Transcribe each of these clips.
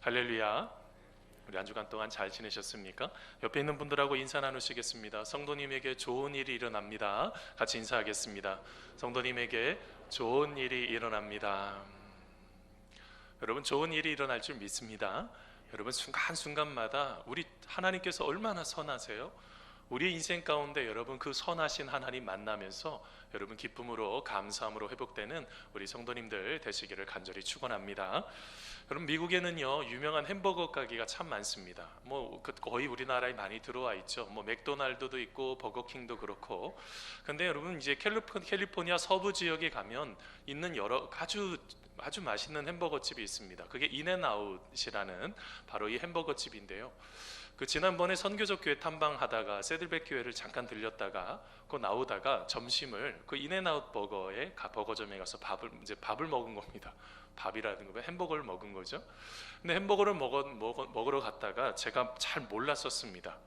할렐루야. 우리 한 주간 동안 잘 지내셨습니까? 옆에 있는 분들하고 인사 나누시겠습니다. 성도님에게 좋은 일이 일어납니다. 같이 인사하겠습니다. 성도님에게 좋은 일이 일어납니다. 여러분, 좋은 일이 일어날 줄 믿습니다. 여러분, 순간순간마다 우리 하나님께서 얼마나 선하세요? 우리 인생 가운데 여러분 그 선하신 하나님 만나면서 여러분 기쁨으로 감사함으로 회복되는 우리 성도님들 되시기를 간절히 축원합니다. 여러분, 미국에는요 유명한 햄버거 가게가 참 많습니다. 거의 우리나라에 많이 들어와 있죠. 맥도날드도 있고 버거킹도 그렇고. 근데 여러분 이제 캘리포니아 서부 지역에 가면 있는 여러 아주 맛있는 햄버거 집이 있습니다. 그게 인앤아웃이라는 바로 이 햄버거 집인데요. 지난번에 선교적 교회 탐방하다가 새들백 교회를 잠깐 들렸다가 나오다가 점심을 인앤아웃 버거점에 가서 밥을 먹은 겁니다. 밥이라는 거 햄버거를 먹은 거죠. 근데 햄버거를 먹으러 갔다가 제가 잘 몰랐었습니다.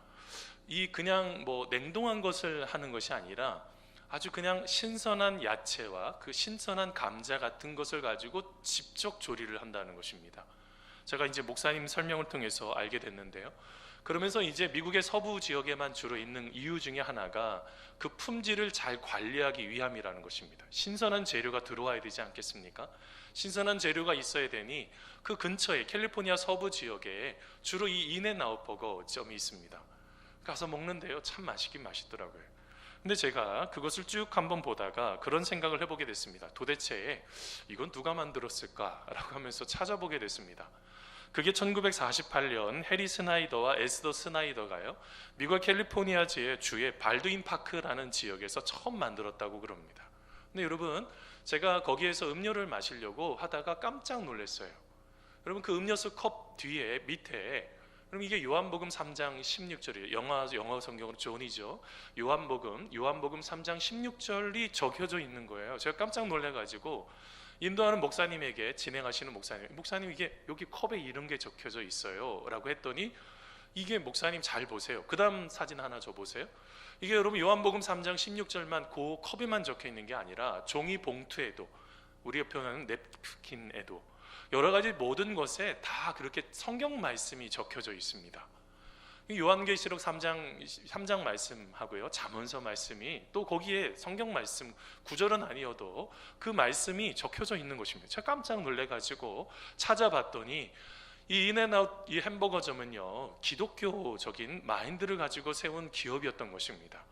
그냥 냉동한 것을 하는 것이 아니라 아주 그냥 신선한 야채와 그 신선한 감자 같은 것을 가지고 직접 조리를 한다는 것입니다. 제가 이제 목사님 설명을 통해서 알게 됐는데요. 그러면서 이제 미국의 서부 지역에만 주로 있는 이유 중에 하나가 그 품질을 잘 관리하기 위함이라는 것입니다. 신선한 재료가 들어와야 되지 않겠습니까? 신선한 재료가 있어야 되니 그 근처에 캘리포니아 서부 지역에 주로 이 인앤아웃 버거점이 있습니다. 가서 먹는데요, 참 맛있긴 맛있더라고요. 근데 제가 그것을 쭉 한번 보다가 그런 생각을 해보게 됐습니다. 도대체 이건 누가 만들었을까라고 하면서 찾아보게 됐습니다. 그게 1948년 해리 스나이더와 에스더 스나이더가요 미국 캘리포니아 주의 발두인 파크라는 지역에서 처음 만들었다고 그럽니다. 근데 여러분, 제가 거기에서 음료를 마시려고 하다가 깜짝 놀랐어요. 여러분, 그 음료수 컵 뒤에 밑에, 그럼 이게 요한복음 3장 16절이에요. 영어 성경으로 존이죠. 요한복음 3장 16절이 적혀져 있는 거예요. 제가 깜짝 놀라가지고 인도하는 목사님에게 진행하시는 목사님 이게 여기 컵에 이런 게 적혀져 있어요 라고 했더니, 이게 목사님 잘 보세요, 그 다음 사진 하나 줘보세요. 이게 여러분 요한복음 3장 16절만 그 컵에만 적혀 있는 게 아니라 종이 봉투에도, 우리가 표현하는 냅킨에도 여러 가지 모든 것에 다 그렇게 성경 말씀이 적혀져 있습니다. 요한계시록 3장 말씀하고요 잠언서 말씀이 또 거기에 성경 말씀 구절은 아니어도 그 말씀이 적혀져 있는 것입니다. 제가 깜짝 놀래가지고 찾아봤더니 이 인앤아웃 이 햄버거점은요 기독교적인 마인드를 가지고 세운 기업이었던 것입니다.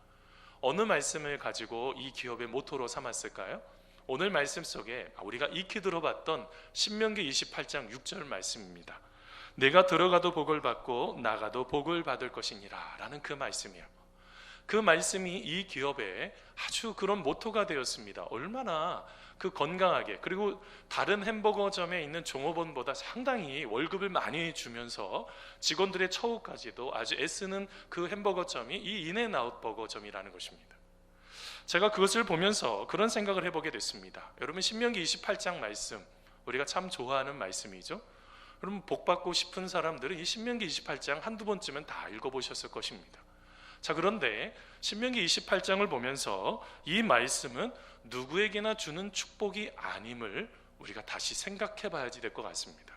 어느 말씀을 가지고 이 기업의 모토로 삼았을까요? 오늘 말씀 속에 우리가 익히 들어봤던 신명기 28장 6절 말씀입니다. 내가 들어가도 복을 받고 나가도 복을 받을 것이니라 라는 그 말씀이에요. 그 말씀이 이 기업에 아주 그런 모토가 되었습니다. 얼마나 그 건강하게, 그리고 다른 햄버거점에 있는 종업원보다 상당히 월급을 많이 주면서 직원들의 처우까지도 아주 애쓰는 그 햄버거점이 이 인앤아웃 버거점이라는 것입니다. 제가 그것을 보면서 그런 생각을 해보게 됐습니다. 여러분, 신명기 28장 말씀 우리가 참 좋아하는 말씀이죠. 여러분, 복받고 싶은 사람들은 이 신명기 28장 한두 번쯤은 다 읽어보셨을 것입니다. 자, 그런데 신명기 28장을 보면서 이 말씀은 누구에게나 주는 축복이 아님을 우리가 다시 생각해 봐야지 될 것 같습니다.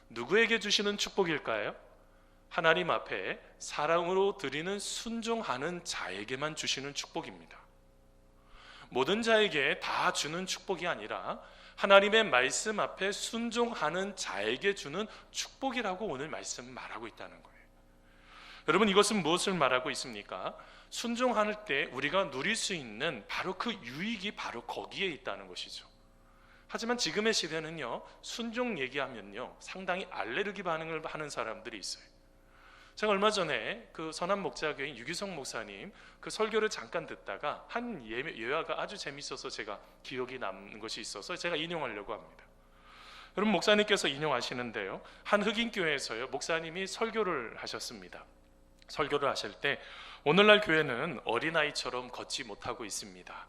누구에게 주시는 축복일까요? 하나님 앞에 사랑으로 드리는 순종하는 자에게만 주시는 축복입니다. 모든 자에게 다 주는 축복이 아니라 하나님의 말씀 앞에 순종하는 자에게 주는 축복이라고 오늘 말씀 말하고 있다는 거예요. 여러분, 이것은 무엇을 말하고 있습니까? 순종할 때 우리가 누릴 수 있는 바로 그 유익이 바로 거기에 있다는 것이죠. 하지만 지금의 시대는요, 순종 얘기하면요 상당히 알레르기 반응을 하는 사람들이 있어요. 제가 얼마 전에 그 선한 목자교인 유기성 목사님 그 설교를 잠깐 듣다가 한 예화가 아주 재밌어서 제가 기억이 남는 것이 있어서 제가 인용하려고 합니다. 여러분, 목사님께서 인용하시는데요, 한 흑인교회에서요 목사님이 설교를 하셨습니다. 설교를 하실 때 오늘날 교회는 어린아이처럼 걷지 못하고 있습니다.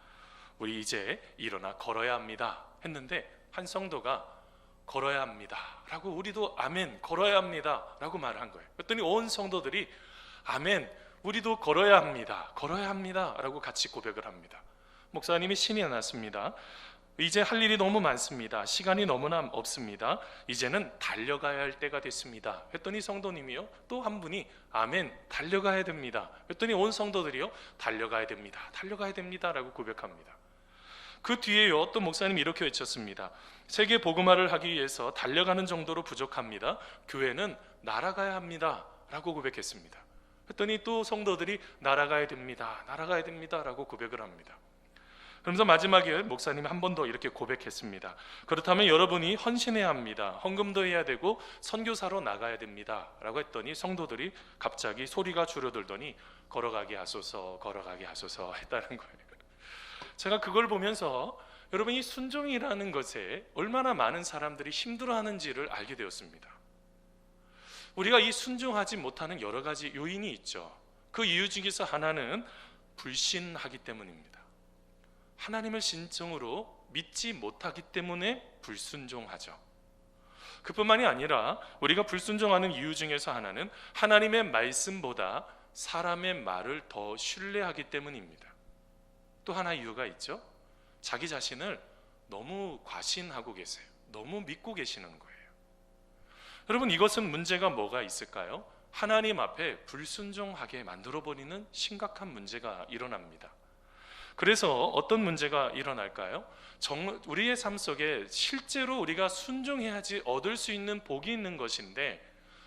우리 이제 일어나 걸어야 합니다 했는데, 한 성도가 걸어야 합니다 라고, 우리도 아멘 걸어야 합니다 라고 말한 거예요. 그랬더니 온 성도들이 아멘 우리도 걸어야 합니다 라고 같이 고백을 합니다. 목사님이 신이 났습니다. 이제 할 일이 너무 많습니다. 시간이 너무나 없습니다. 이제는 달려가야 할 때가 됐습니다. 했더니 성도님이요, 또 한 분이 아멘, 달려가야 됩니다. 했더니 온 성도들이요, 달려가야 됩니다, 달려가야 됩니다 라고 고백합니다. 그 뒤에요, 또 목사님이 이렇게 외쳤습니다. 세계 복음화를 하기 위해서 달려가는 정도로 부족합니다. 교회는 날아가야 합니다 라고 고백했습니다. 했더니 또 성도들이 날아가야 됩니다, 날아가야 됩니다 라고 고백을 합니다. 그러면서 마지막에 목사님이 한 번 더 이렇게 고백했습니다. 그렇다면 여러분이 헌신해야 합니다. 헌금도 해야 되고 선교사로 나가야 됩니다 라고 했더니 성도들이 갑자기 소리가 줄어들더니 걸어가게 하소서, 걸어가게 하소서 했다는 거예요. 제가 그걸 보면서 여러분이 순종이라는 것에 얼마나 많은 사람들이 힘들어하는지를 알게 되었습니다. 우리가 이 순종하지 못하는 여러 가지 요인이 있죠. 그 이유 중에서 하나는 불신하기 때문입니다. 하나님을 진정으로 믿지 못하기 때문에 불순종하죠. 그뿐만이 아니라 우리가 불순종하는 이유 중에서 하나는 하나님의 말씀보다 사람의 말을 더 신뢰하기 때문입니다. 또 하나 이유가 있죠. 자기 자신을 너무 과신하고 계세요. 너무 믿고 계시는 거예요. 여러분, 이것은 문제가 뭐가 있을까요? 하나님 앞에 불순종하게 만들어버리는 심각한 문제가 일어납니다. 그래서 어떤 문제가 일어날까요? 우리의 삶 속에 실제로 우리가 순종해야지 얻을 수 있는 복이 있는 것인데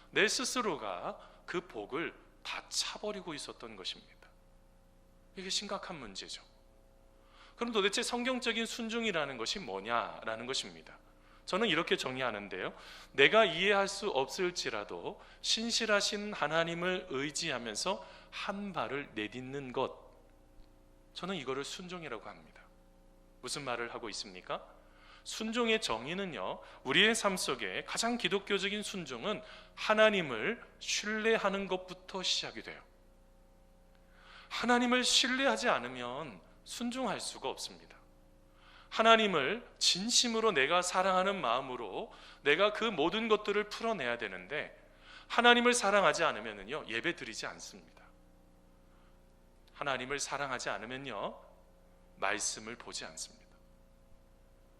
내 스스로가 그 복을 다 차버리고 있었던 것입니다. 이게 심각한 문제죠. 그럼 도대체 성경적인 순종이라는 것이 뭐냐라는 것입니다. 저는 이렇게 정의하는데요, 내가 이해할 수 없을지라도 신실하신 하나님을 의지하면서 한 발을 내딛는 것, 저는 이거를 순종이라고 합니다. 무슨 말을 하고 있습니까? 순종의 정의는요, 우리의 삶 속에 가장 기독교적인 순종은 하나님을 신뢰하는 것부터 시작이 돼요. 하나님을 신뢰하지 않으면 순종할 수가 없습니다. 하나님을 진심으로 내가 사랑하는 마음으로 내가 그 모든 것들을 풀어내야 되는데 하나님을 사랑하지 않으면요, 예배 드리지 않습니다. 하나님을 사랑하지 않으면요, 말씀을 보지 않습니다.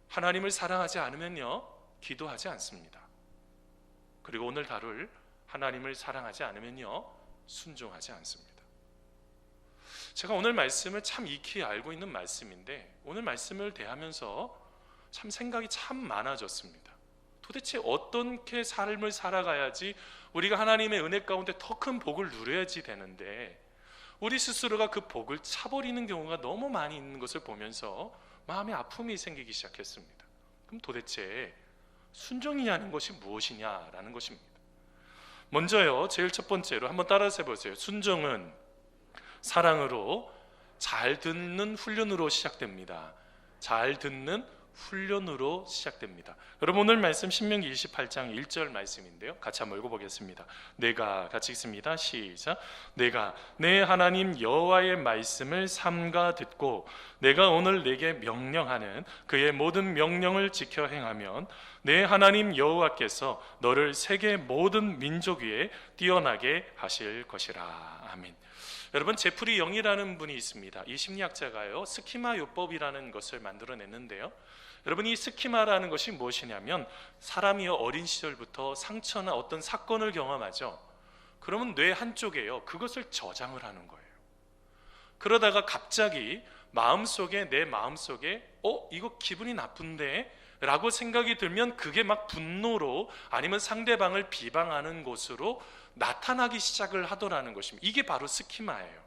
하나님을 사랑하지 않으면요, 기도하지 않습니다. 그리고 오늘 다룰 하나님을 사랑하지 않으면요, 순종하지 않습니다. 제가 오늘 말씀을 참 익히 알고 있는 말씀인데 오늘 말씀을 대하면서 참 생각이 참 많아졌습니다. 도대체 어떻게 삶을 살아가야지 우리가 하나님의 은혜 가운데 더 큰 복을 누려야지 되는데 우리 스스로가 그 복을 차버리는 경우가 너무 많이 있는 것을 보면서 마음에 아픔이 생기기 시작했습니다. 그럼 도대체 순종이냐는 것이 무엇이냐라는 것입니다. 먼저요, 제일 첫 번째로 한번 따라서 해보세요. 순종은 사랑으로 잘 듣는 훈련으로 시작됩니다. 잘 듣는 훈련으로 시작됩니다. 여러분, 오늘 말씀 신명기 28장 1절 말씀인데요, 같이 한번 읽어보겠습니다. 내가, 같이 읽습니다. 시작. 내가 내 하나님 여호와의 말씀을 삼가 듣고 내가 오늘 내게 명령하는 그의 모든 명령을 지켜 행하면 내 하나님 여호와께서 너를 세계 모든 민족 위에 뛰어나게 하실 것이라. 아멘. 여러분, 제프리 영이라는 분이 있습니다. 이 심리학자가요, 스키마 요법이라는 것을 만들어냈는데요, 여러분, 이 스키마라는 것이 무엇이냐면 사람이요, 어린 시절부터 상처나 어떤 사건을 경험하죠. 그러면 뇌 한쪽에요, 그것을 저장을 하는 거예요. 그러다가 갑자기 내 마음속에 이거 기분이 나쁜데 라고 생각이 들면 그게 막 분노로 아니면 상대방을 비방하는 것으로 나타나기 시작을 하더라는 것입니다. 이게 바로 스키마예요.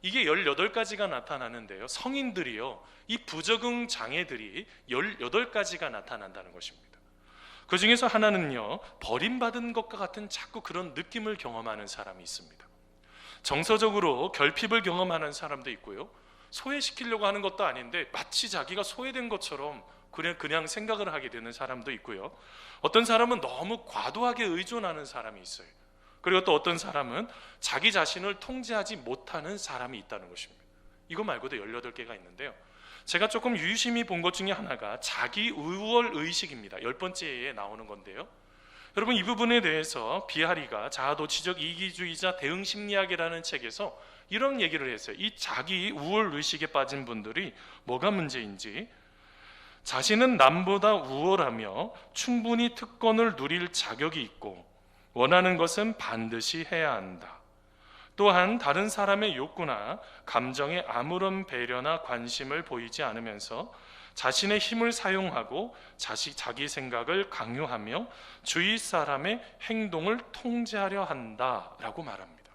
이게 18가지가 나타나는데요, 성인들이요, 이 부적응 장애들이 18가지가 나타난다는 것입니다. 그 중에서 하나는요, 버림받은 것과 같은 자꾸 그런 느낌을 경험하는 사람이 있습니다. 정서적으로 결핍을 경험하는 사람도 있고요, 소외시키려고 하는 것도 아닌데 마치 자기가 소외된 것처럼 그냥 생각을 하게 되는 사람도 있고요, 어떤 사람은 너무 과도하게 의존하는 사람이 있어요. 그리고 또 어떤 사람은 자기 자신을 통제하지 못하는 사람이 있다는 것입니다. 이거 말고도 18개가 있는데요, 제가 조금 유심히 본 것 중에 하나가 자기 우월 의식입니다. 10번째에 나오는 건데요, 여러분, 이 부분에 대해서 비하리가 자아도취적 이기주의자 대응 심리학이라는 책에서 이런 얘기를 했어요. 이 자기 우월 의식에 빠진 분들이 뭐가 문제인지, 자신은 남보다 우월하며 충분히 특권을 누릴 자격이 있고 원하는 것은 반드시 해야 한다. 또한 다른 사람의 욕구나 감정에 아무런 배려나 관심을 보이지 않으면서 자신의 힘을 사용하고 자기 생각을 강요하며 주위 사람의 행동을 통제하려 한다라고 말합니다.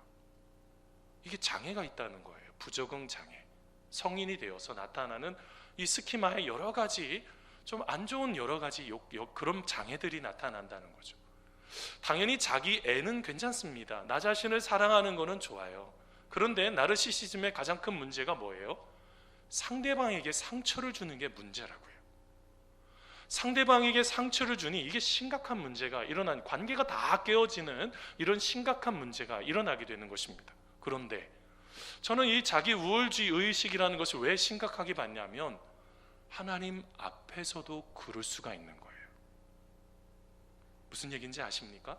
이게 장애가 있다는 거예요. 부적응 장애. 성인이 되어서 나타나는 이 스키마의 여러 가지 좀 안 좋은 여러 가지 그런 장애들이 나타난다는 거죠. 당연히 자기 애는 괜찮습니다. 나 자신을 사랑하는 거는 좋아요. 그런데 나르시시즘의 가장 큰 문제가 뭐예요? 상대방에게 상처를 주는 게 문제라고요. 상대방에게 상처를 주니 이게 심각한 문제가 일어난, 관계가 다 깨어지는 이런 심각한 문제가 일어나게 되는 것입니다. 그런데 저는 이 자기 우월주의 의식이라는 것을 왜 심각하게 봤냐면 하나님 앞에서도 그럴 수가 있는 거예요. 무슨 얘기인지 아십니까?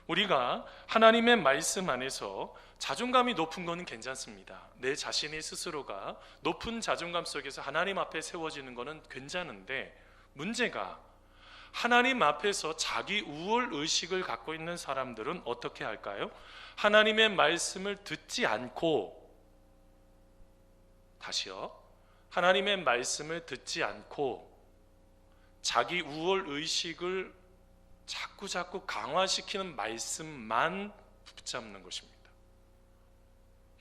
우리가 하나님의 말씀 안에서 자존감이 높은 것은 괜찮습니다. 내 자신의 스스로가 높은 자존감 속에서 하나님 앞에 세워지는 것은 괜찮은데, 문제가 하나님 앞에서 자기 우월 의식을 갖고 있는 사람들은 어떻게 할까요? 하나님의 말씀을 듣지 않고, 다시요, 하나님의 말씀을 듣지 않고 자기 우월 의식을 자꾸 강화시키는 말씀만 붙잡는 것입니다.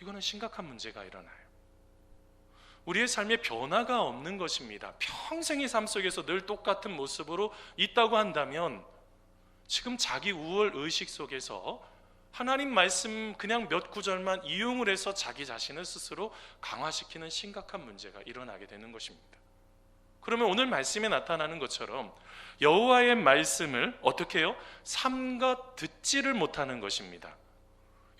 이거는 심각한 문제가 일어나요. 우리의 삶에 변화가 없는 것입니다. 평생의 삶 속에서 늘 똑같은 모습으로 있다고 한다면 지금 자기 우월 의식 속에서 하나님 말씀 그냥 몇 구절만 이용을 해서 자기 자신을 스스로 강화시키는 심각한 문제가 일어나게 되는 것입니다. 그러면 오늘 말씀에 나타나는 것처럼 여호와의 말씀을 어떻게 해요? 삼가 듣지를 못하는 것입니다.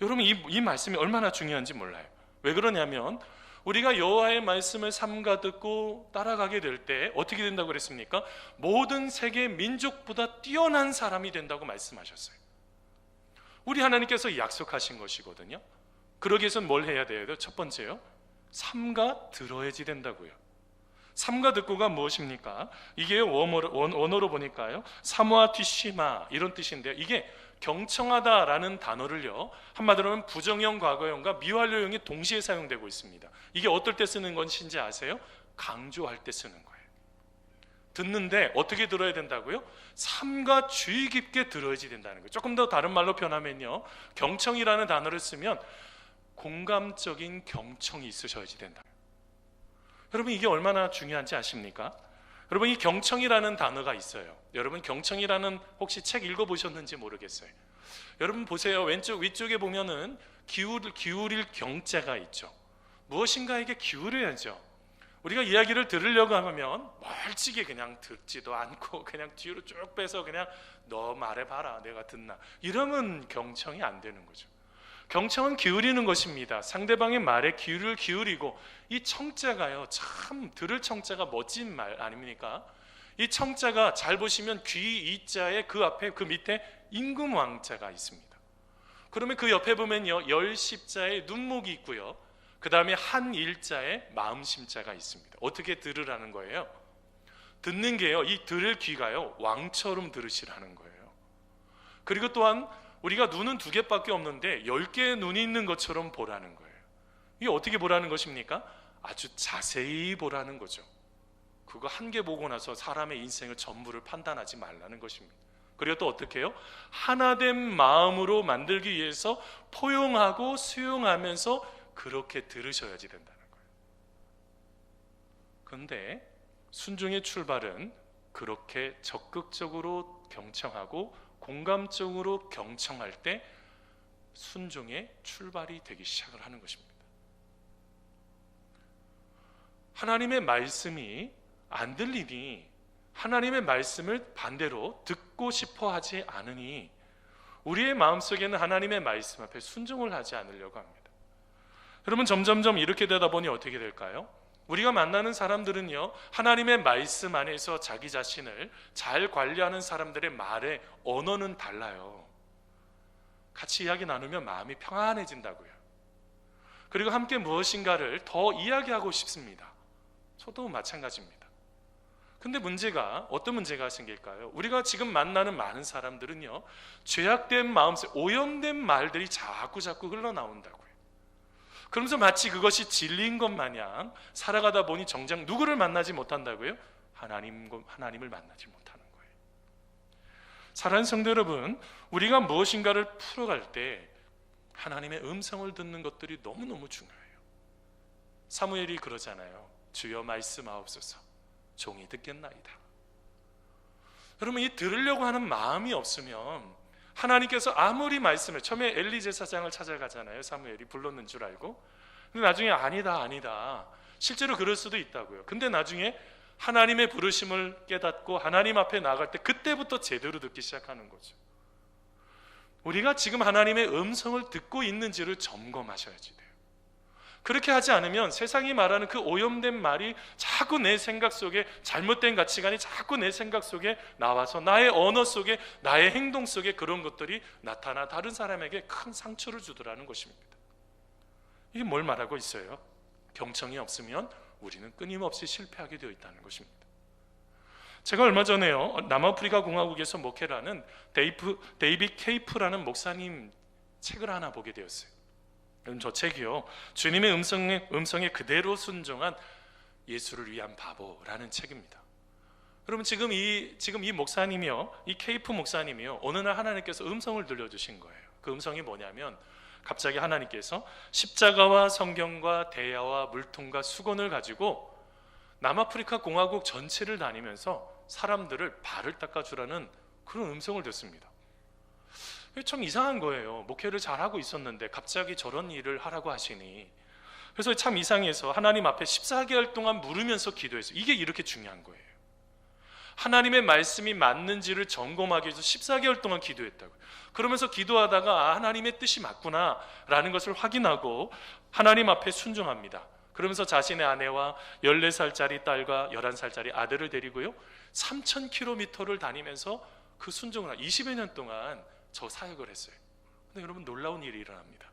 여러분, 이 말씀이 얼마나 중요한지 몰라요. 왜 그러냐면 우리가 여호와의 말씀을 삼가 듣고 따라가게 될 때 어떻게 된다고 그랬습니까? 모든 세계 민족보다 뛰어난 사람이 된다고 말씀하셨어요. 우리 하나님께서 약속하신 것이거든요. 그러기 위해서는 뭘 해야 돼요? 첫 번째요, 삼가 들어야지 된다고요. 삼가 듣고가 무엇입니까? 이게 원어로 보니까요, 사모아 티시마 이런 뜻인데요. 이게 경청하다라는 단어를요, 한마디로 하면 부정형, 과거형과 미완료형이 동시에 사용되고 있습니다. 이게 어떨 때 쓰는 것인지 아세요? 강조할 때 쓰는 거예요. 듣는데 어떻게 들어야 된다고요? 삼가 주의 깊게 들어야지 된다는 거예요. 조금 더 다른 말로 표현하면요, 경청이라는 단어를 쓰면 공감적인 경청이 있으셔야지 된다. 여러분, 이게 얼마나 중요한지 아십니까? 여러분, 이 경청이라는 단어가 있어요. 여러분, 경청이라는 혹시 책 읽어보셨는지 모르겠어요. 여러분 보세요. 왼쪽 위쪽에 보면은 기울일 경자가 있죠. 무엇인가에게 기울여야죠. 우리가 이야기를 들으려고 하면 멀찍이 그냥 듣지도 않고 그냥 뒤로 쭉 빼서 그냥 너 말해봐라 내가 듣나, 이러면 경청이 안 되는 거죠. 경청은 기울이는 것입니다. 상대방의 말에 귀를 기울이고, 이 청자가요, 참 들을 청자가 멋진 말 아닙니까? 이 청자가 잘 보시면 귀 이자에 그 앞에 그 밑에 임금 왕자가 있습니다. 그러면 그 옆에 보면요, 열십자에 눈목이 있고요, 그 다음에 한 일자에 마음심자가 있습니다. 어떻게 들으라는 거예요? 듣는 게요, 이 들을 귀가요, 왕처럼 들으시라는 거예요. 그리고 또한 우리가 눈은 2개밖에 없는데 10개의 눈이 있는 것처럼 보라는 거예요. 이게 어떻게 보라는 것입니까? 아주 자세히 보라는 거죠. 그거 한 개 보고 나서 사람의 인생을 전부를 판단하지 말라는 것입니다. 그리고 또 어떻게 해요? 하나된 마음으로 만들기 위해서 포용하고 수용하면서 그렇게 들으셔야지 된다는 거예요. 그런데 순종의 출발은 그렇게 적극적으로 경청하고 공감적으로 경청할 때 순종의 출발이 되기 시작을 하는 것입니다. 하나님의 말씀이 안 들리니, 하나님의 말씀을 반대로 듣고 싶어 하지 않으니 우리의 마음속에는 하나님의 말씀 앞에 순종을 하지 않으려고 합니다. 여러분, 점점점 이렇게 되다 보니 어떻게 될까요? 우리가 만나는 사람들은요, 하나님의 말씀 안에서 자기 자신을 잘 관리하는 사람들의 말의 언어는 달라요. 같이 이야기 나누면 마음이 평안해진다고요. 그리고 함께 무엇인가를 더 이야기하고 싶습니다. 저도 마찬가지입니다. 근데 문제가 어떤 문제가 생길까요? 우리가 지금 만나는 많은 사람들은요, 죄악된 마음속, 오염된 말들이 자꾸 흘러나온다고요. 그러면서 마치 그것이 진리인 것 마냥 살아가다 보니 정작 누구를 만나지 못한다고요? 하나님을 만나지 못하는 거예요. 사랑하는 성도 여러분, 우리가 무엇인가를 풀어갈 때 하나님의 음성을 듣는 것들이 너무너무 중요해요. 사무엘이 그러잖아요. 주여 말씀하옵소서, 종이 듣겠나이다. 여러분, 이 들으려고 하는 마음이 없으면 하나님께서 아무리 말씀을, 처음에 엘리 제사장을 찾아가잖아요. 사무엘이 불렀는 줄 알고. 근데 나중에 아니다 실제로 그럴 수도 있다고요. 근데 나중에 하나님의 부르심을 깨닫고 하나님 앞에 나갈 때 그때부터 제대로 듣기 시작하는 거죠. 우리가 지금 하나님의 음성을 듣고 있는지를 점검하셔야지 돼요. 그렇게 하지 않으면 세상이 말하는 그 오염된 말이 자꾸 내 생각 속에, 잘못된 가치관이 자꾸 내 생각 속에 나와서 나의 언어 속에, 나의 행동 속에 그런 것들이 나타나 다른 사람에게 큰 상처를 주더라는 것입니다. 이게 뭘 말하고 있어요? 경청이 없으면 우리는 끊임없이 실패하게 되어 있다는 것입니다. 제가 얼마 전에요, 남아프리카 공화국에서 목회를 하는 데이빗 케이프라는 목사님 책을 하나 보게 되었어요. 저 책이요, 주님의 음성에 그대로 순종한 예수를 위한 바보라는 책입니다. 여러분, 지금 이 목사님이요, 이 케이프 목사님이요, 어느 날 하나님께서 음성을 들려주신 거예요. 그 음성이 뭐냐면, 갑자기 하나님께서 십자가와 성경과 대야와 물통과 수건을 가지고 남아프리카 공화국 전체를 다니면서 사람들을 발을 닦아주라는 그런 음성을 듣습니다. 참 이상한 거예요. 목회를 잘하고 있었는데 갑자기 저런 일을 하라고 하시니. 그래서 참 이상해서 하나님 앞에 14개월 동안 물으면서 기도했어요. 이게 이렇게 중요한 거예요. 하나님의 말씀이 맞는지를 점검하기 위해서 14개월 동안 기도했다고요. 그러면서 기도하다가 하나님의 뜻이 맞구나 라는 것을 확인하고 하나님 앞에 순종합니다. 그러면서 자신의 아내와 14살짜리 딸과 11살짜리 아들을 데리고요, 3,000km를 다니면서 그 순종을 20여 년 동안 저 사역을 했어요. 근데 여러분, 놀라운 일이 일어납니다.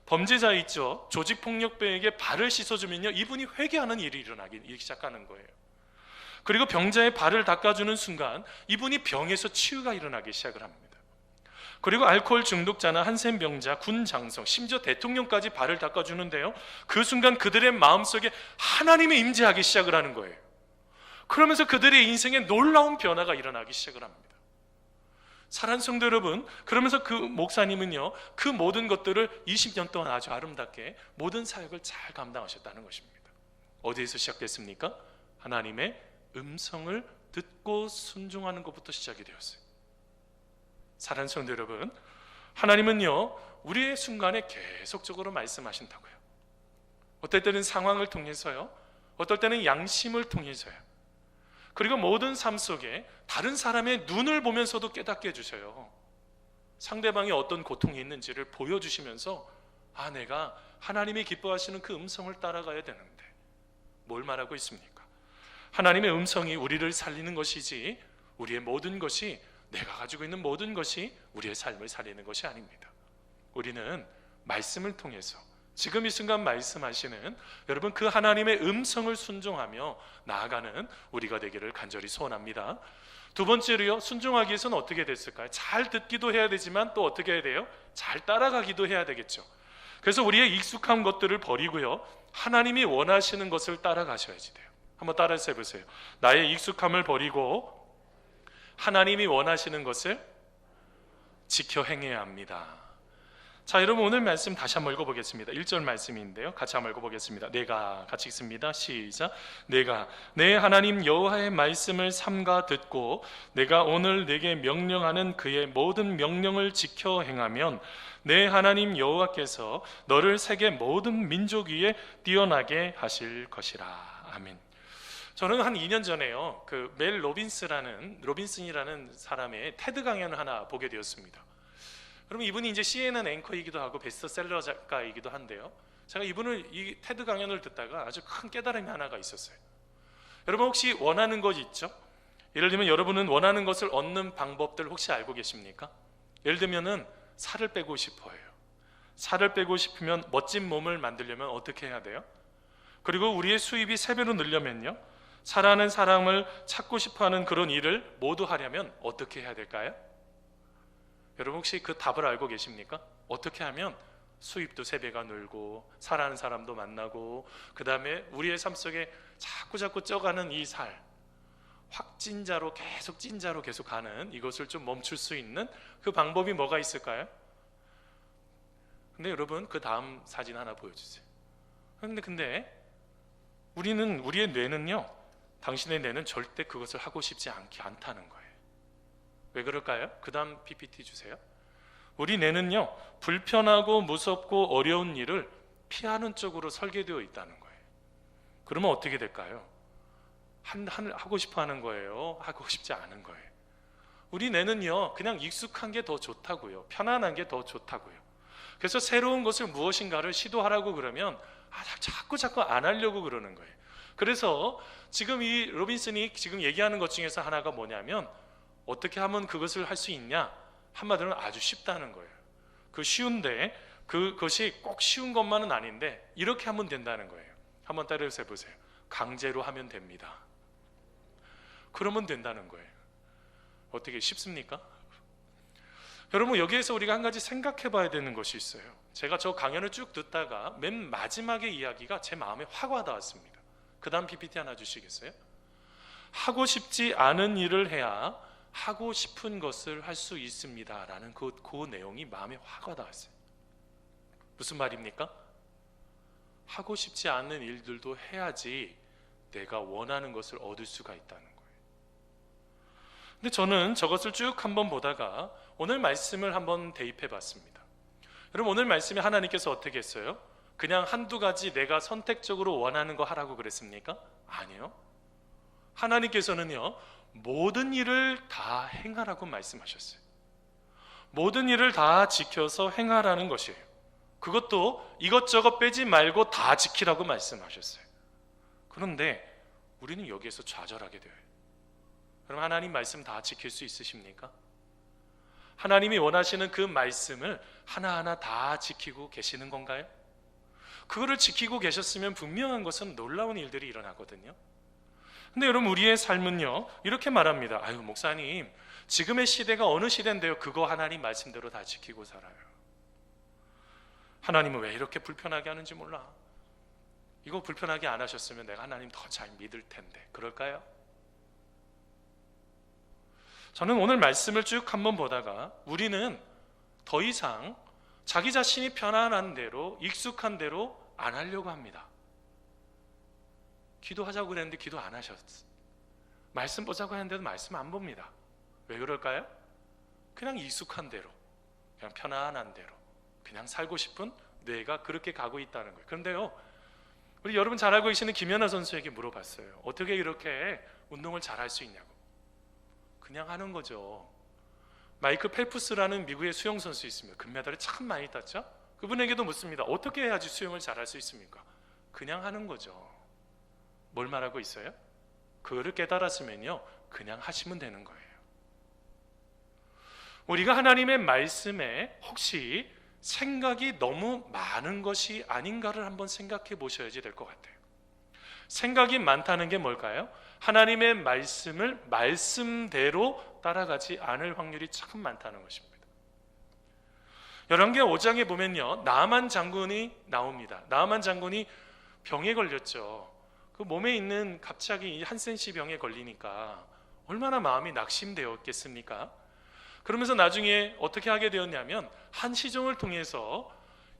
범죄자 있죠, 조직폭력배에게 발을 씻어주면요, 이분이 회개하는 일이 일어나기 시작하는 거예요. 그리고 병자의 발을 닦아주는 순간 이분이 병에서 치유가 일어나기 시작을 합니다. 그리고 알코올 중독자나 한센병자, 군 장성, 심지어 대통령까지 발을 닦아주는데요, 그 순간 그들의 마음속에 하나님이 임재하기 시작을 하는 거예요. 그러면서 그들의 인생에 놀라운 변화가 일어나기 시작을 합니다. 사랑하는 성도 여러분, 그러면서 그 목사님은요, 그 모든 것들을 20년 동안 아주 아름답게 모든 사역을 잘 감당하셨다는 것입니다. 어디에서 시작됐습니까? 하나님의 음성을 듣고 순종하는 것부터 시작이 되었어요. 사랑하는 성도 여러분, 하나님은요, 우리의 순간에 계속적으로 말씀하신다고요. 어떨 때는 상황을 통해서요, 어떨 때는 양심을 통해서요, 그리고 모든 삶 속에 다른 사람의 눈을 보면서도 깨닫게 해주셔요. 상대방이 어떤 고통이 있는지를 보여주시면서, 아, 내가 하나님이 기뻐하시는 그 음성을 따라가야 되는데 뭘 말하고 있습니까? 하나님의 음성이 우리를 살리는 것이지, 우리의 모든 것이, 내가 가지고 있는 모든 것이 우리의 삶을 살리는 것이 아닙니다. 우리는 말씀을 통해서 지금 이 순간 말씀하시는 여러분, 그 하나님의 음성을 순종하며 나아가는 우리가 되기를 간절히 소원합니다. 두 번째로요, 순종하기 위해서는 어떻게 됐을까요? 잘 듣기도 해야 되지만 또 어떻게 해야 돼요? 잘 따라가기도 해야 되겠죠. 그래서 우리의 익숙한 것들을 버리고요, 하나님이 원하시는 것을 따라가셔야지 돼요. 한번 따라서 해보세요. 나의 익숙함을 버리고 하나님이 원하시는 것을 지켜 행해야 합니다. 자, 여러분, 오늘 말씀 다시 한번 읽어보겠습니다. 1절 말씀인데요, 같이 한번 읽어보겠습니다. 내가, 같이 읽습니다. 시작. 내가 내 하나님 여호와의 말씀을 삼가 듣고 내가 오늘 내게 명령하는 그의 모든 명령을 지켜 행하면 내 하나님 여호와께서 너를 세계 모든 민족 위에 뛰어나게 하실 것이라. 아멘. 저는 한 2년 전에요, 그 멜 로빈슨이라는 사람의 테드 강연을 하나 보게 되었습니다. 여러분, 이분이 이제 CNN 앵커이기도 하고 베스트셀러 작가이기도 한데요, 제가 이 테드 강연을 듣다가 아주 큰 깨달음이 하나가 있었어요. 여러분, 혹시 원하는 것 있죠? 예를 들면 여러분은 원하는 것을 얻는 방법들 혹시 알고 계십니까? 예를 들면은 살을 빼고 싶어요. 살을 빼고 싶으면 멋진 몸을 만들려면 어떻게 해야 돼요? 그리고 우리의 수입이 3배로 늘려면요, 사랑하는 사람을 찾고 싶어하는 그런 일을 모두 하려면 어떻게 해야 될까요? 여러분 혹시 그 답을 알고 계십니까? 어떻게 하면 수입도 3배가 늘고 사랑하는 사람도 만나고 그 다음에 우리의 삶 속에 자꾸 쪄가는 이 살, 확진자로 계속 찐자로 계속 가는 이것을 좀 멈출 수 있는 그 방법이 뭐가 있을까요? 근데 여러분 그 다음 사진 하나 보여주세요. 근데 우리의 뇌는요, 당신의 뇌는 절대 그것을 하고 싶지 않다는 거예요. 왜 그럴까요? 그 다음 PPT 주세요. 우리 뇌는요, 불편하고 무섭고 어려운 일을 피하는 쪽으로 설계되어 있다는 거예요. 그러면 어떻게 될까요? 하고 싶어 하는 거예요? 하고 싶지 않은 거예요? 우리 뇌는요, 그냥 익숙한 게 더 좋다고요. 편안한 게 더 좋다고요. 그래서 새로운 것을 무엇인가를 시도하라고 그러면 자꾸 안 하려고 그러는 거예요. 그래서 지금 이 로빈슨이 지금 얘기하는 것 중에서 하나가 뭐냐면 어떻게 하면 그것을 할 수 있냐? 한마디로는 아주 쉽다는 거예요. 그 쉬운데 그것이 꼭 쉬운 것만은 아닌데 이렇게 하면 된다는 거예요. 한번 따라서 해보세요. 강제로 하면 됩니다. 그러면 된다는 거예요. 어떻게 쉽습니까? 여러분 여기에서 우리가 한 가지 생각해 봐야 되는 것이 있어요. 제가 저 강연을 쭉 듣다가 맨 마지막의 이야기가 제 마음에 확 와닿았습니다. 그 다음 PPT 하나 주시겠어요? 하고 싶지 않은 일을 해야 하고 싶은 것을 할 수 있습니다 라는 그 내용이 마음에 확 와닿았어요. 무슨 말입니까? 하고 싶지 않은 일들도 해야지 내가 원하는 것을 얻을 수가 있다는 거예요. 근데 저는 저것을 쭉 한번 보다가 오늘 말씀을 한번 대입해 봤습니다. 여러분 오늘 말씀에 하나님께서 어떻게 했어요? 그냥 한두 가지 내가 선택적으로 원하는 거 하라고 그랬습니까? 아니요. 하나님께서는요, 모든 일을 다 행하라고 말씀하셨어요. 모든 일을 다 지켜서 행하라는 것이에요. 그것도 이것저것 빼지 말고 다 지키라고 말씀하셨어요. 그런데 우리는 여기에서 좌절하게 돼요. 그럼 하나님 말씀 다 지킬 수 있으십니까? 하나님이 원하시는 그 말씀을 하나하나 다 지키고 계시는 건가요? 그거를 지키고 계셨으면 분명한 것은 놀라운 일들이 일어나거든요. 근데 여러분 우리의 삶은요 이렇게 말합니다. 아유 목사님 지금의 시대가 어느 시대인데요 그거 하나님 말씀대로 다 지키고 살아요. 하나님은 왜 이렇게 불편하게 하는지 몰라. 이거 불편하게 안 하셨으면 내가 하나님 더 잘 믿을 텐데 그럴까요? 저는 오늘 말씀을 쭉 한번 보다가 우리는 더 이상 자기 자신이 편안한 대로 익숙한 대로 안 하려고 합니다. 기도하자고 그랬는데 기도 안 하셨어요. 말씀 보자고 했는데도 말씀 안 봅니다. 왜 그럴까요? 그냥 익숙한 대로, 그냥 편안한 대로 그냥 살고 싶은 뇌가 그렇게 가고 있다는 거예요. 그런데요 우리 여러분 잘 알고 계시는 김연아 선수에게 물어봤어요. 어떻게 이렇게 운동을 잘할 수 있냐고. 그냥 하는 거죠. 마이클 펠프스라는 미국의 수영 선수 있습니다. 금메달을 참 많이 땄죠. 그분에게도 묻습니다. 어떻게 해야지 수영을 잘할 수 있습니까? 그냥 하는 거죠. 뭘 말하고 있어요? 그거를 깨달았으면요 그냥 하시면 되는 거예요. 우리가 하나님의 말씀에 혹시 생각이 너무 많은 것이 아닌가를 한번 생각해 보셔야지 될 것 같아요. 생각이 많다는 게 뭘까요? 하나님의 말씀을 말씀대로 따라가지 않을 확률이 참 많다는 것입니다. 열왕기하 5장에 보면요 나만 장군이 나옵니다. 나만 장군이 병에 걸렸죠. 그 몸에 있는 갑자기 한센시 병에 걸리니까 얼마나 마음이 낙심되었겠습니까? 그러면서 나중에 어떻게 하게 되었냐면 한 시종을 통해서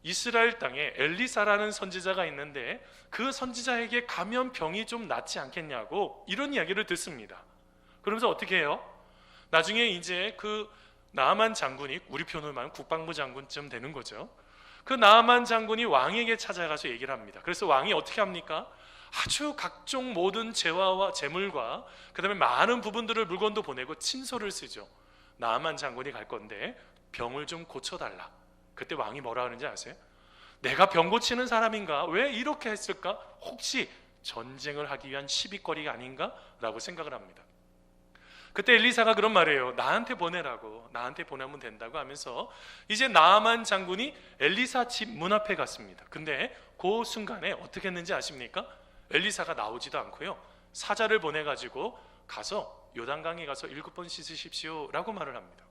이스라엘 땅에 엘리사라는 선지자가 있는데 그 선지자에게 가면 병이 좀 낫지 않겠냐고 이런 이야기를 듣습니다. 그러면서 어떻게 해요? 나중에 이제 그 나아만 장군이 우리 표현으로 말하면 국방부 장군쯤 되는 거죠. 그 나아만 장군이 왕에게 찾아가서 얘기를 합니다. 그래서 왕이 어떻게 합니까? 아주 각종 모든 재화와 재물과 그 다음에 많은 부분들을 물건도 보내고 친서를 쓰죠. 나아만 장군이 갈 건데 병을 좀 고쳐달라. 그때 왕이 뭐라 하는지 아세요? 내가 병 고치는 사람인가? 왜 이렇게 했을까? 혹시 전쟁을 하기 위한 시비거리가 아닌가? 라고 생각을 합니다. 그때 엘리사가 그런 말이에요. 나한테 보내라고. 나한테 보내면 된다고 하면서 이제 나아만 장군이 엘리사 집 문 앞에 갔습니다. 근데 그 순간에 어떻게 했는지 아십니까? 엘리사가 나오지도 않고요 사자를 보내가지고 가서 요단강에 가서 7번 씻으십시오 라고 말을 합니다.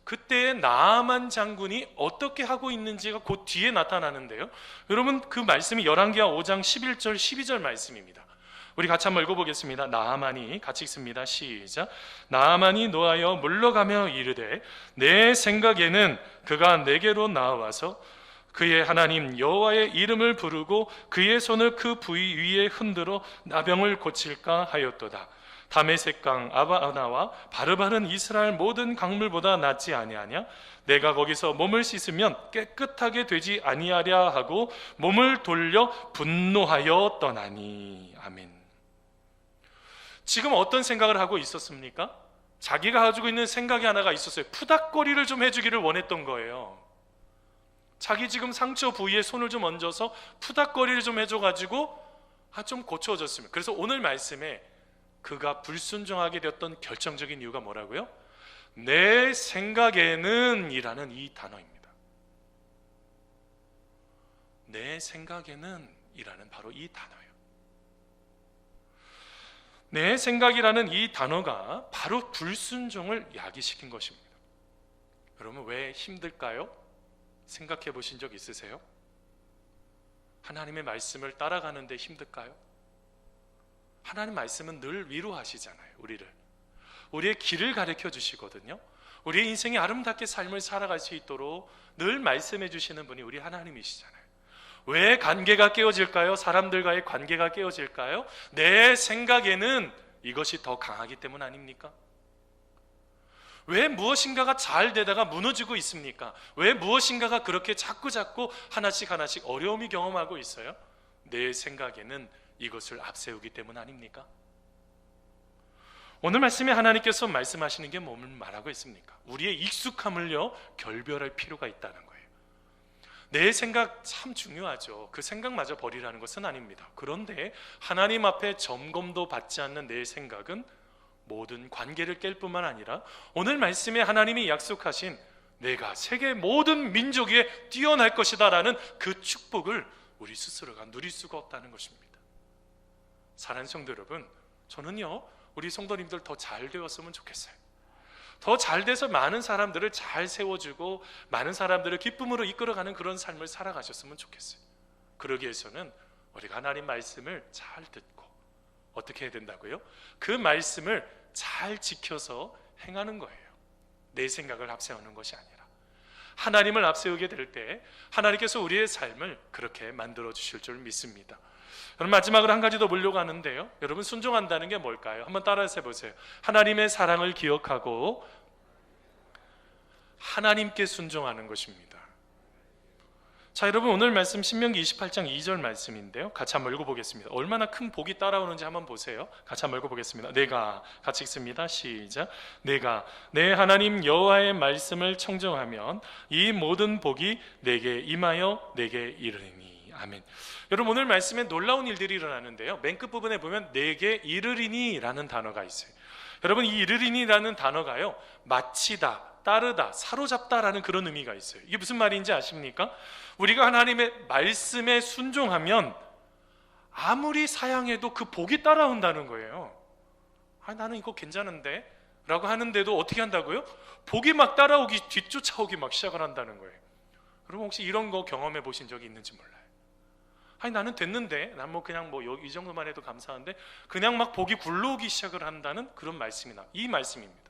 그때 나아만 장군이 어떻게 하고 있는지가 곧 뒤에 나타나는데요, 여러분 그 말씀이 열왕기하 5장 11절 12절 말씀입니다. 우리 같이 한번 읽어보겠습니다. 나아만이, 같이 읽습니다. 시작. 나아만이 노하여 물러가며 이르되 내 생각에는 그가 내게로 나와서 그의 하나님 여호와의 이름을 부르고 그의 손을 그 부위 위에 흔들어 나병을 고칠까 하였도다. 다메섹강 아바나와 바르바른 이스라엘 모든 강물보다 낫지 아니하냐? 내가 거기서 몸을 씻으면 깨끗하게 되지 아니하랴 하고 몸을 돌려 분노하여 떠나니. 아멘. 지금 어떤 생각을 하고 있었습니까? 자기가 가지고 있는 생각이 하나가 있었어요. 푸닥거리를 좀 해주기를 원했던 거예요. 자기 지금 상처 부위에 손을 좀 얹어서 푸닥거리를 좀 해줘가지고 좀 고쳐졌으면. 그래서 오늘 말씀에 그가 불순종하게 되었던 결정적인 이유가 뭐라고요? 내 생각에는 이라는 이 단어입니다. 내 생각에는 이라는 바로 이 단어예요. 내 생각이라는 이 단어가 바로 불순종을 야기시킨 것입니다. 여러분 왜 힘들까요? 생각해 보신 적 있으세요? 하나님의 말씀을 따라가는데 힘들까요? 하나님 말씀은 늘 위로하시잖아요. 우리의 길을 가르쳐 주시거든요. 우리의 인생이 아름답게 삶을 살아갈 수 있도록 늘 말씀해 주시는 분이 우리 하나님이시잖아요. 왜 관계가 깨어질까요? 사람들과의 관계가 깨어질까요? 내 생각에는 이것이 더 강하기 때문 아닙니까? 왜 무엇인가가 잘 되다가 무너지고 있습니까? 왜 무엇인가가 그렇게 자꾸 하나씩 어려움이 경험하고 있어요? 내 생각에는 이것을 앞세우기 때문 아닙니까? 오늘 말씀에 하나님께서 말씀하시는 게 뭘 말하고 있습니까? 우리의 익숙함을요 결별할 필요가 있다는 거예요. 내 생각 참 중요하죠. 그 생각마저 버리라는 것은 아닙니다. 그런데 하나님 앞에 점검도 받지 않는 내 생각은 모든 관계를 깰 뿐만 아니라 오늘 말씀에 하나님이 약속하신 내가 세계 모든 민족 위에 뛰어날 것이다 라는 그 축복을 우리 스스로가 누릴 수가 없다는 것입니다. 사랑하는 성도 여러분, 저는요 우리 성도님들 더 잘 되었으면 좋겠어요. 더 잘 돼서 많은 사람들을 잘 세워주고 많은 사람들을 기쁨으로 이끌어가는 그런 삶을 살아가셨으면 좋겠어요. 그러기 위해서는 우리가 하나님 말씀을 잘 듣고 어떻게 해야 된다고요? 그 말씀을 잘 지켜서 행하는 거예요. 내 생각을 앞세우는 것이 아니라 하나님을 앞세우게 될 때 하나님께서 우리의 삶을 그렇게 만들어 주실 줄 믿습니다. 여러분 마지막으로 한 가지 더 보려고 하는데요, 여러분 순종한다는 게 뭘까요? 한번 따라서 해보세요. 하나님의 사랑을 기억하고 하나님께 순종하는 것입니다. 자, 여러분 오늘 말씀 신명기 28장 2절 말씀인데요, 같이 한번 읽어보겠습니다. 얼마나 큰 복이 따라오는지 한번 보세요. 같이 한번 읽어보겠습니다. 내가, 같이 읽습니다. 시작. 내가 내 하나님 여호와의 말씀을 청정하면 이 모든 복이 내게 임하여 내게 이르리니. 아멘. 여러분 오늘 말씀에 놀라운 일들이 일어나는데요, 맨 끝부분에 보면 내게 이르리니 라는 단어가 있어요. 여러분 이 이르리니 라는 단어가요 마치다, 따르다, 사로잡다 라는 그런 의미가 있어요. 이게 무슨 말인지 아십니까? 우리가 하나님의 말씀에 순종하면 아무리 사양해도 그 복이 따라온다는 거예요. 나는 이거 괜찮은데 라고 하는데도 어떻게 한다고요? 복이 막 따라오기, 뒤쫓아오기 막 시작을 한다는 거예요. 여러분 혹시 이런 거 경험해 보신 적이 있는지 몰라요. 나는 됐는데, 난 뭐 그냥 이 정도만 해도 감사한데 그냥 막 복이 굴러오기 시작을 한다는 그런 말씀이나 이 말씀입니다.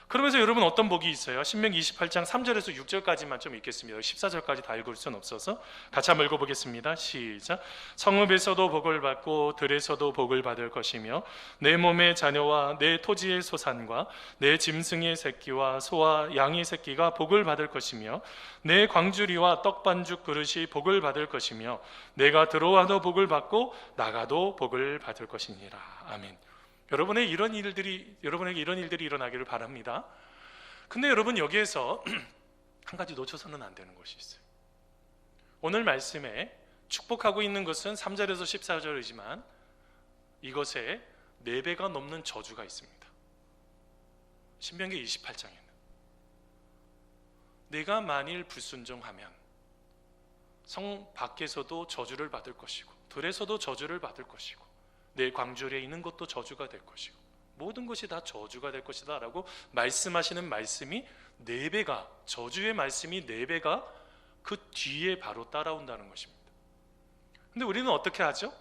그러면서 여러분 어떤 복이 있어요? 신명기 28장 3절에서 6절까지만 좀 읽겠습니다. 14절까지 다 읽을 수는 없어서 같이 한번 읽어보겠습니다. 시작. 성읍에서도 복을 받고 들에서도 복을 받을 것이며 내 몸의 자녀와 내 토지의 소산과 내 짐승의 새끼와 소와 양의 새끼가 복을 받을 것이며 내 광주리와 떡반죽 그릇이 복을 받을 것이며 내가 들어와도 복을 받고 나가도 복을 받을 것이니라. 아멘. 여러분에게 이런 일들이 일어나기를 바랍니다. 근데 여러분 여기에서 한 가지 놓쳐서는 안 되는 것이 있어요. 오늘 말씀에 축복하고 있는 것은 3절에서 14절이지만 이것에 4배가 넘는 저주가 있습니다. 신명기 28장에는 내가 만일 불순종하면 성 밖에서도 저주를 받을 것이고 들에서도 저주를 받을 것이고 내 광주리에 있는 것도 저주가 될 것이고 모든 것이 다 저주가 될 것이다 라고 말씀하시는 말씀이 4배가, 저주의 말씀이 4배가 그 뒤에 바로 따라온다는 것입니다. 근데 우리는 어떻게 하죠?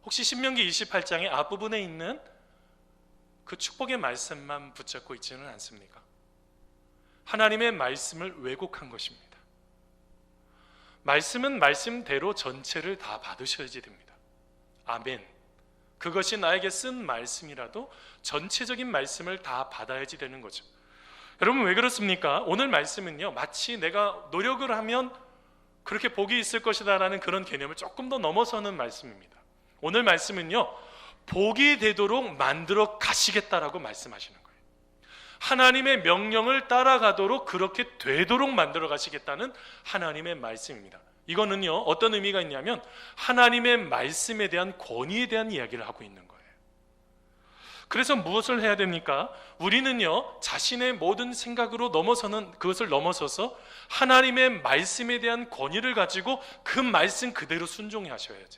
혹시 신명기 28장의 앞부분에 있는 그 축복의 말씀만 붙잡고 있지는 않습니까? 하나님의 말씀을 왜곡한 것입니다. 말씀은 말씀대로 전체를 다 받으셔야지 됩니다. 아멘. 그것이 나에게 쓴 말씀이라도 전체적인 말씀을 다 받아야지 되는 거죠. 여러분 왜 그렇습니까? 오늘 말씀은요, 마치 내가 노력을 하면 그렇게 복이 있을 것이다 라는 그런 개념을 조금 더 넘어서는 말씀입니다. 오늘 말씀은요, 복이 되도록 만들어 가시겠다라고 말씀하시는 거예요. 하나님의 명령을 따라가도록 그렇게 되도록 만들어 가시겠다는 하나님의 말씀입니다. 이거는요, 어떤 의미가 있냐면 하나님의 말씀에 대한 권위에 대한 이야기를 하고 있는 거예요. 그래서 무엇을 해야 됩니까? 우리는요, 자신의 모든 생각으로 그것을 넘어서서 하나님의 말씀에 대한 권위를 가지고 그 말씀 그대로 순종해 하셔야 돼요.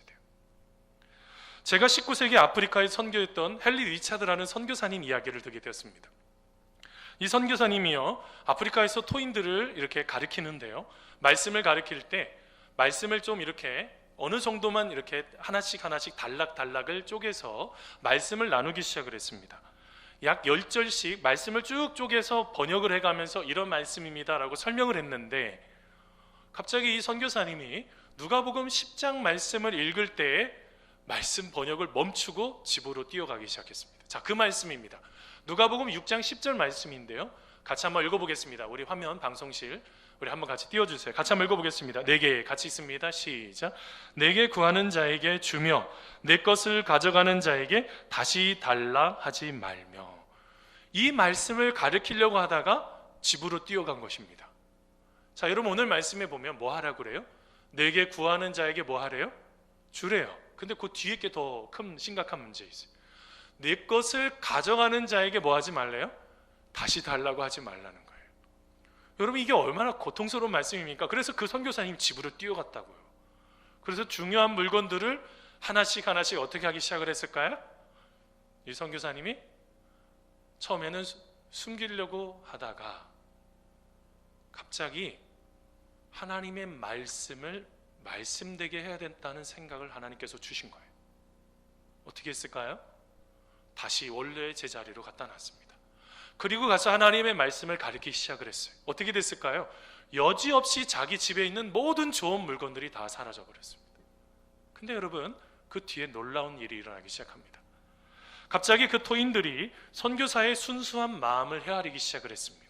제가 19세기 아프리카에 선교했던 헨리 리차드라는 선교사님 이야기를 듣게 되었습니다. 이 선교사님이요, 아프리카에서 토인들을 이렇게 가르치는데요, 말씀을 가르칠 때 말씀을 좀 이렇게 어느 정도만 이렇게 하나씩 단락을 쪼개서 말씀을 나누기 시작을 했습니다. 약 10절씩 말씀을 쭉 쪼개서 번역을 해가면서 이런 말씀입니다 라고 설명을 했는데, 갑자기 이 선교사님이 누가복음 10장 말씀을 읽을 때 말씀 번역을 멈추고 집으로 뛰어가기 시작했습니다. 자, 그 말씀입니다. 누가복음 6장 10절 말씀인데요, 같이 한번 읽어보겠습니다. 우리 화면 방송실 우리 한번 같이 띄워주세요. 같이 한번 읽어보겠습니다. 내게, 같이 있습니다. 시작. 내게 구하는 자에게 주며 내 것을 가져가는 자에게 다시 달라 하지 말며. 이 말씀을 가르치려고 하다가 집으로 뛰어간 것입니다. 자, 여러분 오늘 말씀에 보면 뭐 하라고 그래요? 내게 구하는 자에게 뭐 하래요? 주래요. 근데 그 뒤에 게 더 큰 심각한 문제 있어요. 내 것을 가져가는 자에게 뭐 하지 말래요? 다시 달라고 하지 말라는 거예요. 여러분 이게 얼마나 고통스러운 말씀입니까? 그래서 그 선교사님 집으로 뛰어갔다고요. 그래서 중요한 물건들을 하나씩 어떻게 하기 시작을 했을까요? 이 선교사님이 처음에는 숨기려고 하다가 갑자기 하나님의 말씀을 말씀되게 해야 된다는 생각을 하나님께서 주신 거예요. 어떻게 했을까요? 다시 원래의 제자리로 갖다 놨습니다. 그리고 가서 하나님의 말씀을 가르치기 시작을 했어요. 어떻게 됐을까요? 여지없이 자기 집에 있는 모든 좋은 물건들이 다 사라져 버렸습니다. 근데 여러분 그 뒤에 놀라운 일이 일어나기 시작합니다. 갑자기 그 토인들이 선교사의 순수한 마음을 헤아리기 시작을 했습니다.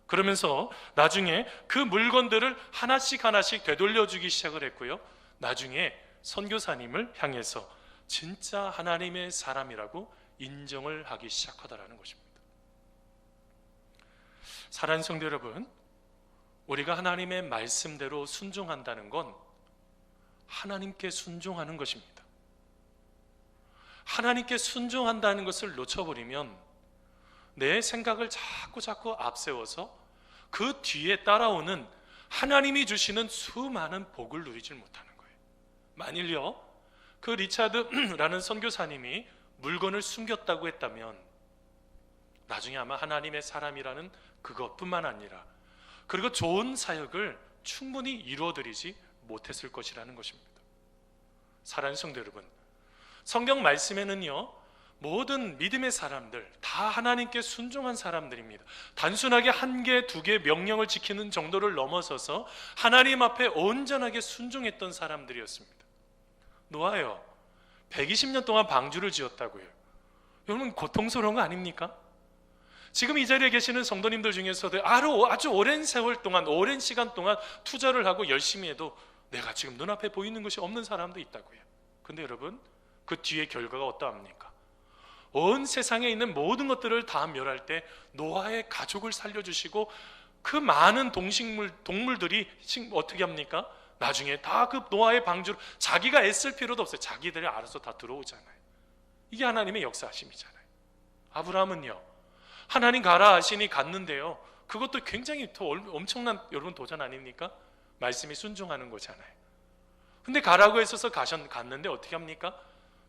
그러면서 나중에 그 물건들을 하나씩 되돌려주기 시작을 했고요, 나중에 선교사님을 향해서 진짜 하나님의 사람이라고 인정을 하기 시작하더라는 것입니다. 사랑하는 성도 여러분, 우리가 하나님의 말씀대로 순종한다는 건 하나님께 순종하는 것입니다. 하나님께 순종한다는 것을 놓쳐버리면 내 생각을 자꾸 앞세워서 그 뒤에 따라오는 하나님이 주시는 수많은 복을 누리질 못하는 거예요. 만일요, 그 리차드라는 선교사님이 물건을 숨겼다고 했다면 나중에 아마 하나님의 사람이라는 그것뿐만 아니라 그리고 좋은 사역을 충분히 이루어드리지 못했을 것이라는 것입니다. 사랑하는 성도 여러분, 성경 말씀에는요, 모든 믿음의 사람들 다 하나님께 순종한 사람들입니다. 단순하게 한 개, 두 개 명령을 지키는 정도를 넘어서서 하나님 앞에 온전하게 순종했던 사람들이었습니다. 노아요, 120년 동안 방주를 지었다고요. 여러분 고통스러운 거 아닙니까? 지금 이 자리에 계시는 성도님들 중에서도 아주 오랜 세월 동안, 오랜 시간 동안 투자를 하고 열심히 해도 내가 지금 눈앞에 보이는 것이 없는 사람도 있다고요. 근데 여러분 그 뒤에 결과가 어떠합니까? 온 세상에 있는 모든 것들을 다 멸할 때 노아의 가족을 살려주시고 그 많은 동물들이 어떻게 합니까? 나중에 다 그 노아의 방주로 자기가 애쓸 필요도 없어요. 자기들이 알아서 다 들어오잖아요. 이게 하나님의 역사하심이잖아요. 아브라함은요, 하나님 가라 하시니 갔는데요, 그것도 굉장히 더 엄청난 여러분 도전 아닙니까? 말씀이 순종하는 거잖아요. 근데 가라고 했어서 갔는데 어떻게 합니까?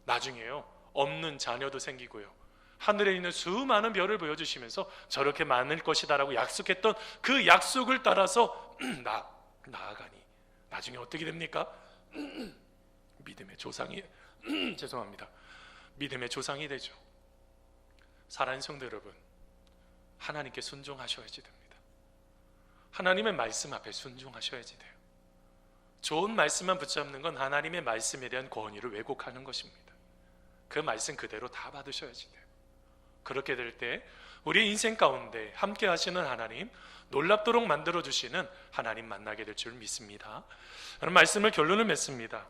나중에요 없는 자녀도 생기고요 하늘에 있는 수많은 별을 보여주시면서 저렇게 많을 것이다라고 약속했던 그 약속을 따라서 나아가니 나중에 어떻게 됩니까? 믿음의 조상이 죄송합니다. 믿음의 조상이 되죠. 사랑하는 성도 여러분, 하나님께 순종하셔야지 됩니다. 하나님의 말씀 앞에 순종하셔야지 돼요. 좋은 말씀만 붙잡는 건 하나님의 말씀에 대한 권위를 왜곡하는 것입니다. 그 말씀 그대로 다 받으셔야지 돼요. 그렇게 될 때 우리 인생 가운데 함께 하시는 하나님, 놀랍도록 만들어주시는 하나님 만나게 될 줄 믿습니다. 여러분, 말씀을 결론을 맺습니다.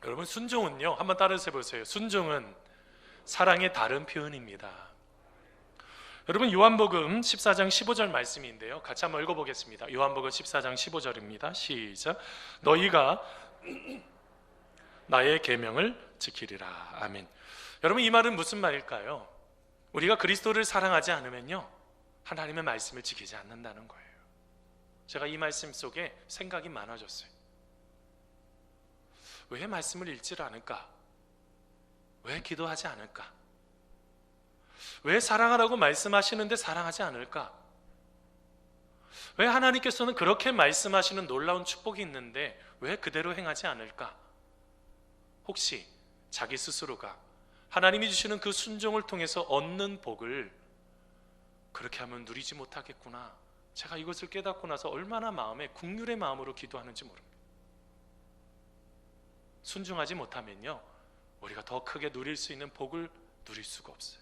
여러분, 순종은요, 한번 따라서 해보세요. 순종은 사랑의 다른 표현입니다. 여러분, 요한복음 14장 15절 말씀인데요, 같이 한번 읽어보겠습니다. 요한복음 14장 15절입니다. 시작. 너희가 나의 계명을 지키리라. 아멘. 여러분, 이 말은 무슨 말일까요? 우리가 그리스도를 사랑하지 않으면요 하나님의 말씀을 지키지 않는다는 거예요. 제가 이 말씀 속에 생각이 많아졌어요. 왜 말씀을 읽지 않을까? 왜 기도하지 않을까? 왜 사랑하라고 말씀하시는데 사랑하지 않을까? 왜 하나님께서는 그렇게 말씀하시는 놀라운 축복이 있는데 왜 그대로 행하지 않을까? 혹시 자기 스스로가 하나님이 주시는 그 순종을 통해서 얻는 복을 그렇게 하면 누리지 못하겠구나, 제가 이것을 깨닫고 나서 얼마나 마음에 국률의 마음으로 기도하는지 모릅니다. 순종하지 못하면요 우리가 더 크게 누릴 수 있는 복을 누릴 수가 없어요.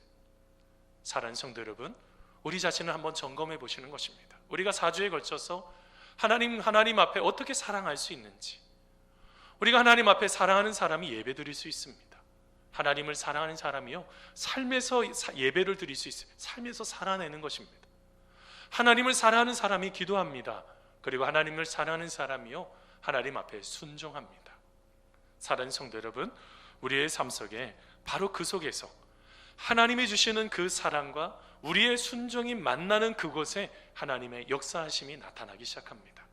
사랑하는 성도 여러분, 우리 자신을 한번 점검해 보시는 것입니다. 우리가 4주에 걸쳐서 하나님 앞에 어떻게 사랑할 수 있는지, 우리가 하나님 앞에 사랑하는 사람이 예배 드릴 수 있습니다. 하나님을 사랑하는 사람이요 삶에서 예배를 드릴 수 있어요. 삶에서 살아내는 것입니다. 하나님을 사랑하는 사람이 기도합니다. 그리고 하나님을 사랑하는 사람이요 하나님 앞에 순종합니다. 사랑하는 성도 여러분, 우리의 삶 속에 바로 그 속에서 하나님이 주시는 그 사랑과 우리의 순종이 만나는 그곳에 하나님의 역사하심이 나타나기 시작합니다.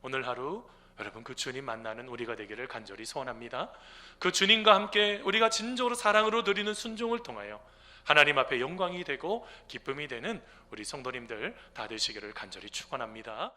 오늘 하루 여러분, 그 주님 만나는 우리가 되기를 간절히 소원합니다. 그 주님과 함께 우리가 진정으로 사랑으로 드리는 순종을 통하여 하나님 앞에 영광이 되고 기쁨이 되는 우리 성도님들 다 되시기를 간절히 축원합니다.